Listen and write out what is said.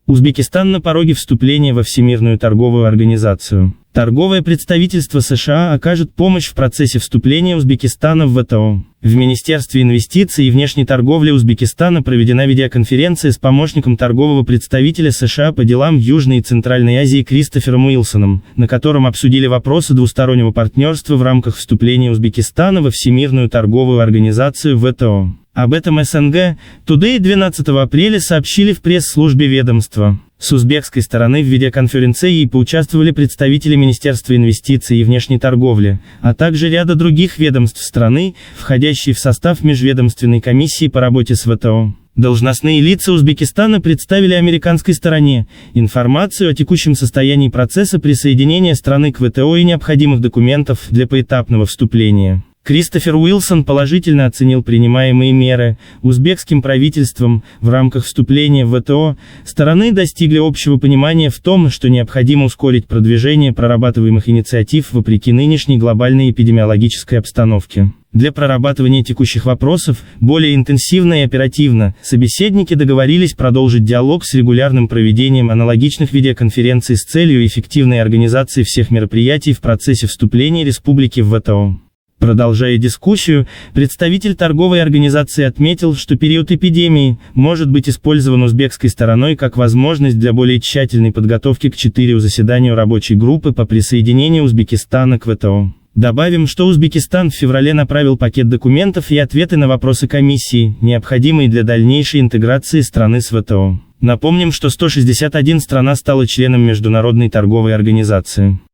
Узбекистан на пороге вступления во Всемирную торговую организацию. Торговое представительство США окажет помощь в процессе вступления Узбекистана в ВТО. В Министерстве инвестиций и внешней торговли Узбекистана проведена видеоконференция с помощником торгового представителя США по делам в Южной и Центральной Азии Кристофером Уилсоном, на котором обсудили вопросы двустороннего партнерства в рамках вступления Узбекистана во Всемирную торговую организацию ВТО. Об этом СНГ Today 12 апреля сообщили в пресс-службе ведомства. С узбекской стороны в видеоконференции поучаствовали представители Министерства инвестиций и внешней торговли, а также ряда других ведомств страны, входящие в состав Межведомственной комиссии по работе с ВТО. Должностные лица Узбекистана представили американской стороне информацию о текущем состоянии процесса присоединения страны к ВТО и необходимых документов для поэтапного вступления. Кристофер Уилсон положительно оценил принимаемые меры узбекским правительством в рамках вступления в ВТО. Стороны достигли общего понимания в том, что необходимо ускорить продвижение прорабатываемых инициатив вопреки нынешней глобальной эпидемиологической обстановке. Для прорабатывания текущих вопросов более интенсивно и оперативно собеседники договорились продолжить диалог с регулярным проведением аналогичных видеоконференций с целью эффективной организации всех мероприятий в процессе вступления республики в ВТО. Продолжая дискуссию, представитель торговой организации отметил, что период эпидемии может быть использован узбекской стороной как возможность для более тщательной подготовки к 4 заседанию рабочей группы по присоединению Узбекистана к ВТО. Добавим, что Узбекистан в феврале направил пакет документов и ответы на вопросы комиссии, необходимые для дальнейшей интеграции страны с ВТО. Напомним, что 161 страна стала членом Международной торговой организации.